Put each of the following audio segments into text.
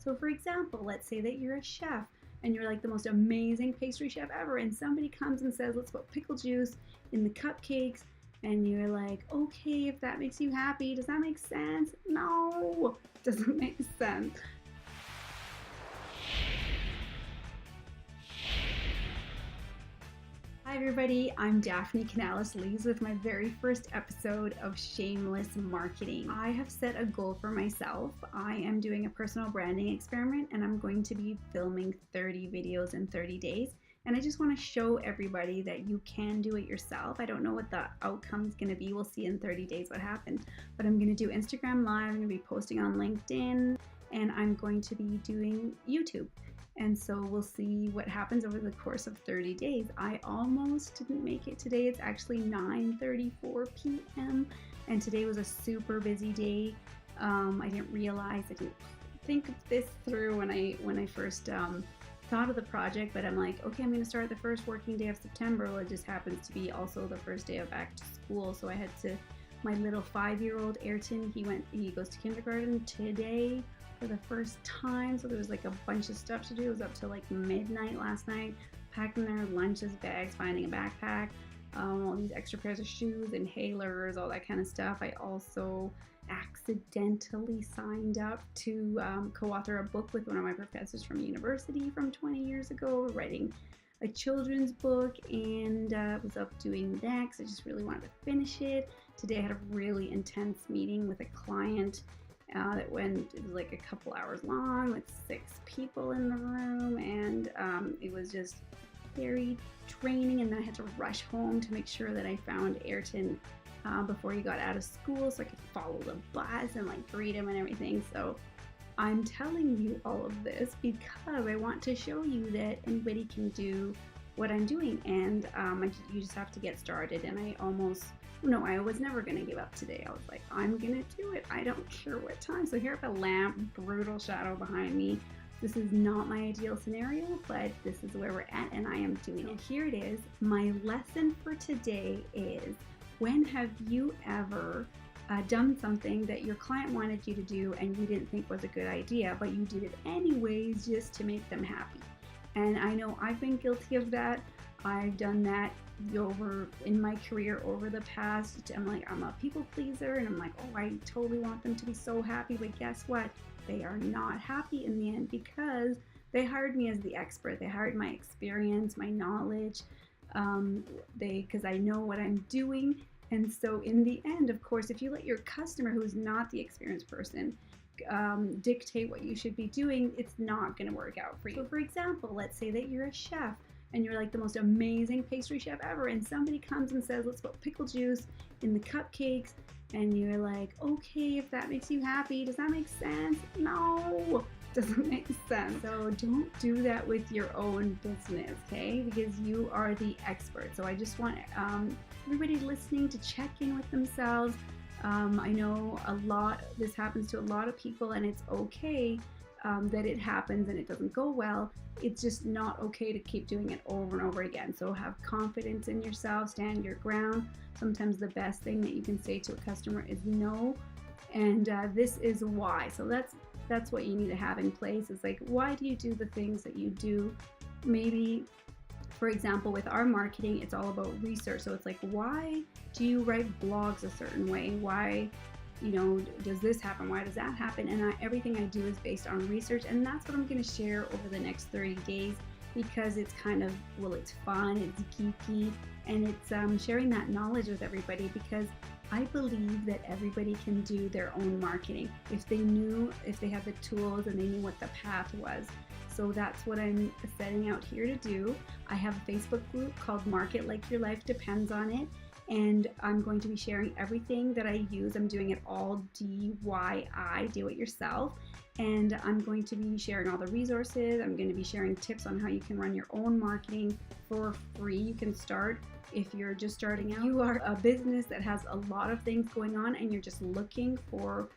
So for example, let's say that you're a chef and you're like the most amazing pastry chef ever, and somebody comes and says, let's put pickle juice in the cupcakes, and you're like, okay, if that makes you happy. Does that make sense? No, doesn't make sense. Hi everybody, I'm Daphne Canales-Lees with my very first episode of Shameless Marketing. I have set a goal for myself. I am doing a personal branding experiment and I'm going to be filming 30 videos in 30 days. And I just want to show everybody that you can do it yourself. I don't know what the outcome is going to be. We'll see in 30 days what happens. But I'm going to do Instagram Live, I'm going to be posting on LinkedIn, and I'm going to be doing YouTube. And so we'll see what happens over the course of 30 days. I almost didn't make it today. It's actually 9:34 p.m. and today was a super busy day. I didn't realize, I didn't think of this through when I first thought of the project, but I'm like, okay, I'm going to start the first working day of September. Well, it just happens to be also the first day of back to school, so I had to, my little 5-year-old Ayrton, he goes to kindergarten today for the first time, so there was like a bunch of stuff to do. It was up till like midnight last night, packing their lunches, bags, finding a backpack, all these extra pairs of shoes, inhalers, all that kind of stuff. I also accidentally signed up to co-author a book with one of my professors from university from 20 years ago, writing a children's book, and was up doing that because I just really wanted to finish it. Today I had a really intense meeting with a client that it was like a couple hours long with 6 people in the room, and it was just very draining. And then I had to rush home to make sure that I found Ayrton before he got out of school so I could follow the bus and like greet him and everything. So I'm telling you all of this because I want to show you that anybody can do what I'm doing, and you just have to get started. And I was never going to give up today. I was like, I'm going to do it. I don't care what time. So here I have a lamp, brutal shadow behind me. This is not my ideal scenario, but this is where we're at, and I am doing it. Here it is. My lesson for today is, when have you ever done something that your client wanted you to do and you didn't think was a good idea, but you did it anyways just to make them happy? And I know I've been guilty of that. I've done that in my career over the past. I'm a people pleaser, and I'm like, oh, I totally want them to be so happy, but guess what? They are not happy in the end because they hired me as the expert. They hired my experience, my knowledge, because I know what I'm doing. And so in the end, of course, if you let your customer, who's not the experienced person, dictate what you should be doing, it's not going to work out for you. So for example, let's say that you're a chef and you're like the most amazing pastry chef ever, and somebody comes and says, let's put pickle juice in the cupcakes, and you're like, okay, if that makes you happy. Does that make sense? No, doesn't make sense. So don't do that with your own business, okay? Because you are the expert. So I just want everybody listening to check in with themselves. I know this happens to a lot of people, and it's okay that it happens and it doesn't go well. It's just not okay to keep doing it over and over again. So have confidence in yourself, stand your ground. Sometimes the best thing that you can say to a customer is no, and this is why. So that's what you need to have in place. It's like, why do you do the things that you do? Maybe, for example, with our marketing, it's all about research. So it's like, why do you write blogs a certain way? Why, does this happen? Why does that happen? And everything I do is based on research, and that's what I'm going to share over the next 30 days because it's kind of, it's fun, it's geeky, and it's sharing that knowledge with everybody because I believe that everybody can do their own marketing if they had the tools and they knew what the path was. So that's what I'm setting out here to do. I have a Facebook group called Market Like Your Life Depends on It, and I'm going to be sharing everything that I use. I'm doing it all DIY, do it yourself, and I'm going to be sharing all the resources. I'm going to be sharing tips on how you can run your own marketing for free. You can start if you're just starting out. You are a business that has a lot of things going on and you're just looking for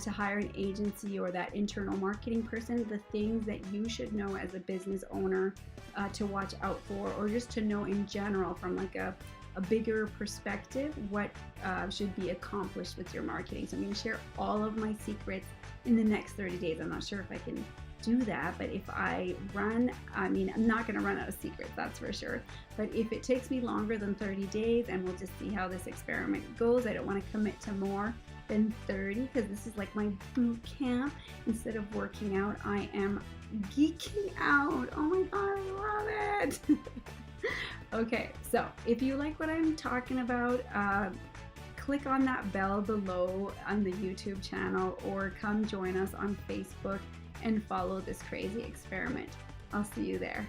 to hire an agency or that internal marketing person, the things that you should know as a business owner to watch out for, or just to know in general from like a bigger perspective what should be accomplished with your marketing. So I'm going to share all of my secrets in the next 30 days. I'm not sure if I can do that. But if I run, I mean, I'm not going to run out of secrets, that's for sure. But if it takes me longer than 30 days, and we'll just see how this experiment goes. I don't want to commit to more than 30 because this is like my boot camp. Instead of working out, I am geeking out. Oh my God, I love it. Okay, so if you like what I'm talking about, click on that bell below on the YouTube channel, or come join us on Facebook and follow this crazy experiment. I'll see you there.